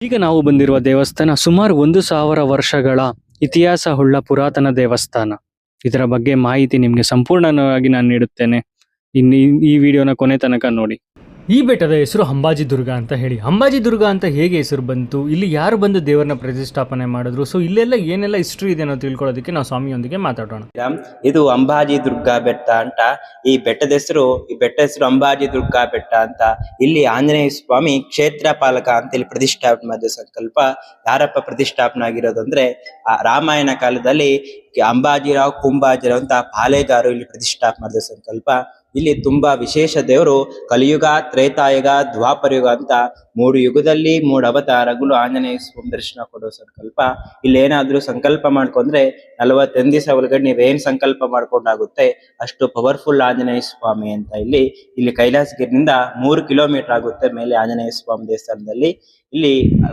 ಈಗ ನಾವು ಬಂದಿರುವ ದೇವಸ್ಥಾನ ಸುಮಾರು 1000 ವರ್ಷಗಳ ಇತಿಹಾಸವುಳ್ಳ ಪುರಾತನ ದೇವಸ್ಥಾನ. ಇದರ ಬಗ್ಗೆ ಮಾಹಿತಿ ನಿಮಗೆ ಸಂಪೂರ್ಣವಾಗಿ ನಾನು ನೀಡುತ್ತೇನೆ. ಇನ್ನು ಈ ವಿಡಿಯೋನ ಕೊನೆ ತನಕ ನೋಡಿ. ಈ ಬೆಟ್ಟದ ಹೆಸರು ಅಂಬಾಜಿ ದುರ್ಗ ಅಂತ ಹೇಳಿ. ಅಂಬಾಜಿ ದುರ್ಗ ಅಂತ ಹೇಗೆ ಹೆಸರು ಬಂತು, ಇಲ್ಲಿ ಯಾರು ಬಂದು ದೇವರನ್ನ ಪ್ರತಿಷ್ಠಾಪನೆ ಮಾಡಿದ್ರು, ಸೊ ಇಲ್ಲೆಲ್ಲ ಏನೆಲ್ಲ ಹಿಸ್ಟ್ರಿ ಇದೆ ಅನ್ನೋ ತಿಳ್ಕೊಳ್ಳೋದಕ್ಕೆ ನಾವು ಸ್ವಾಮಿಯೊಂದಿಗೆ ಮಾತಾಡೋಣ. ಇದು ಅಂಬಾಜಿ ದುರ್ಗ ಬೆಟ್ಟ ಅಂತ. ಈ ಬೆಟ್ಟದ ಹೆಸರು ಅಂಬಾಜಿ ದುರ್ಗ ಬೆಟ್ಟ ಅಂತ. ಇಲ್ಲಿ ಆಂಜನೇಯ ಸ್ವಾಮಿ ಕ್ಷೇತ್ರ ಪಾಲಕ ಅಂತ ಇಲ್ಲಿ ಪ್ರತಿಷ್ಠಾಪನೆ ಮಾಡಿದ ಸಂಕಲ್ಪ. ಯಾರಪ್ಪ ಪ್ರತಿಷ್ಠಾಪನೆ ಆಗಿರೋದಂದ್ರೆ ರಾಮಾಯಣ ಕಾಲದಲ್ಲಿ ಅಂಬಾಜಿರಾವ್ ಕುಂಬಾಜಿರಾವ್ ಅಂತ ಪಾಳೆಗಾರರು ಇಲ್ಲಿ ಪ್ರತಿಷ್ಠಾಪನೆ ಮಾಡಿದ ಸಂಕಲ್ಪ. ಇಲ್ಲಿ ತುಂಬಾ ವಿಶೇಷ ದೇವರು ಕಲಿಯುಗ, ತ್ರೇತಾಯುಗ, ದ್ವಾಪರಯುಗ ಅಂತ 3 ಯುಗದಲ್ಲಿ 3 ಅವತಾರಗಳು ಆಂಜನೇಯ ಸ್ವಾಮಿ ದರ್ಶನ ಕೊಡೋ ಸಂಕಲ್ಪ. ಇಲ್ಲಿ ಏನಾದ್ರೂ ಸಂಕಲ್ಪ ಮಾಡ್ಕೊಂಡ್ರೆ 41 ದಿವಸ ಒಳಗಡೆ ನೀವೇನ್ ಸಂಕಲ್ಪ ಮಾಡ್ಕೊಂಡಾಗುತ್ತೆ ಅಷ್ಟು ಪವರ್ಫುಲ್ ಆಂಜನೇಯ ಸ್ವಾಮಿ ಅಂತ. ಇಲ್ಲಿ ಕೈಲಾಸಗಿರಿನಿಂದ 3 ಕಿಲೋಮೀಟರ್ ಆಗುತ್ತೆ ಮೇಲೆ ಆಂಜನೇಯ ಸ್ವಾಮಿ ದೇವಸ್ಥಾನದಲ್ಲಿ. ಇಲ್ಲಿ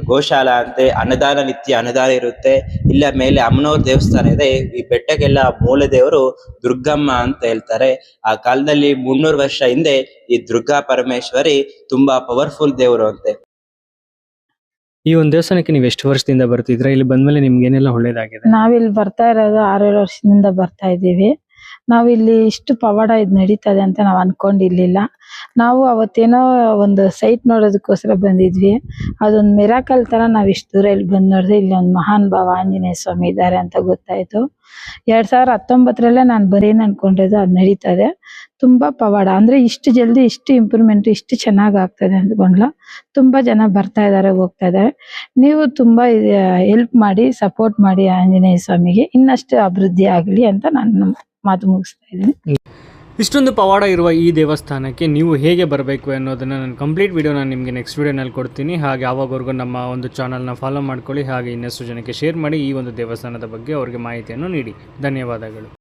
ಗೋಶಾಲಾ ಅಂತೆ, ಅನ್ನದಾನ ನಿತ್ಯ ಅನ್ನದಾನ ಇರುತ್ತೆ. ಇಲ್ಲ ಮೇಲೆ ಅಮ್ಮನವ್ರ ದೇವಸ್ಥಾನ ಇದೆ. ಈ ಬೆಟ್ಟಕ್ಕೆಲ್ಲ ಮೂಲ ದೇವರು ದುರ್ಗಮ್ಮ ಅಂತ ಹೇಳ್ತಾರೆ. ಆ ಕಾಲದಲ್ಲಿ 300 ವರ್ಷ ಹಿಂದೆ ಈ ದುರ್ಗಾ ಪರಮೇಶ್ವರಿ ತುಂಬಾ ಪವರ್ಫುಲ್ ದೇವರು ಅಂತೆ. ಈ ಒಂದು ದೇವಸ್ಥಾನಕ್ಕೆ ನೀವು ಎಷ್ಟು ವರ್ಷದಿಂದ ಬರ್ತಿದ್ರೆ, ಇಲ್ಲಿ ಬಂದ್ಮೇಲೆ ನಿಮ್ಗೆ ಏನೆಲ್ಲ ಒಳ್ಳೇದಾಗಿದೆ? ನಾವಿಲ್ಲಿ ಬರ್ತಾ ಇರೋದು 6-7 ವರ್ಷದಿಂದ ಬರ್ತಾ ಇದ್ದೀವಿ. ನಾವಿಲ್ಲಿ ಇಷ್ಟು ಪವಾಡ ಇದು ನಡೀತದೆ ಅಂತ ನಾವು ಅನ್ಕೊಂಡಿರ್ಲಿಲ್ಲ. ನಾವು ಅವತ್ತೇನೋ ಒಂದು ಸೈಟ್ ನೋಡೋದಕ್ಕೋಸ್ಕರ ಬಂದಿದ್ವಿ. ಅದೊಂದು ಮಿರಾಕಲ್ ತರ ನಾವ್ ಇಷ್ಟು ದೂರ ಇಲ್ಲಿ ಬಂದ್ ನೋಡಿದ್ರೆ ಇಲ್ಲಿ ಒಂದು ಮಹಾನ್ ಭಾವ ಆಂಜನೇಯ ಸ್ವಾಮಿ ಇದ್ದಾರೆ ಅಂತ ಗೊತ್ತಾಯ್ತು. 2019ರಲ್ಲೇ ನಾನು ಬರೀನ್ ಅನ್ಕೊಂಡಿದ್ದು ಅದು ನಡೀತದೆ. ತುಂಬಾ ಪವಾಡ ಅಂದ್ರೆ ಇಷ್ಟು ಜಲ್ದಿ ಇಷ್ಟು ಇಂಪ್ರೂವ್ಮೆಂಟ್ ಇಷ್ಟು ಚೆನ್ನಾಗ್ ಆಗ್ತದೆ ಅಂದ್ಕೊಂಡ್ಲ. ತುಂಬಾ ಜನ ಬರ್ತಾ ಇದಾರೆ, ಹೋಗ್ತಾ ಇದಾರೆ. ನೀವು ತುಂಬಾ ಹೆಲ್ಪ್ ಮಾಡಿ, ಸಪೋರ್ಟ್ ಮಾಡಿ ಆಂಜನೇಯ ಸ್ವಾಮಿಗೆ ಇನ್ನಷ್ಟು ಅಭಿವೃದ್ಧಿ ಆಗ್ಲಿ ಅಂತ ನಾನು ಮಾತು ಮುಗಿಸ್ತಾ ಇದ್ದೀನಿ. ಇಷ್ಟೊಂದು ಪವಾಡ ಇರುವ ಈ ದೇವಸ್ಥಾನಕ್ಕೆ ನೀವು ಹೇಗೆ ಬರಬೇಕು ಅನ್ನೋದನ್ನು ನಾನು ಕಂಪ್ಲೀಟ್ ವಿಡಿಯೋ ನಾನು ನಿಮಗೆ ನೆಕ್ಸ್ಟ್ ವಿಡಿಯೋನಲ್ಲಿ ಕೊಡ್ತೀನಿ. ಹಾಗೆ ಆವಾಗವರೆಗೂ ನಮ್ಮ ಒಂದು ಚಾನಲ್ನ ಫಾಲೋ ಮಾಡ್ಕೊಳ್ಳಿ. ಹಾಗೆ ಇನ್ನಷ್ಟು ಜನಕ್ಕೆ ಶೇರ್ ಮಾಡಿ ಈ ಒಂದು ದೇವಸ್ಥಾನದ ಬಗ್ಗೆ ಅವರಿಗೆ ಮಾಹಿತಿಯನ್ನು ನೀಡಿ. ಧನ್ಯವಾದಗಳು.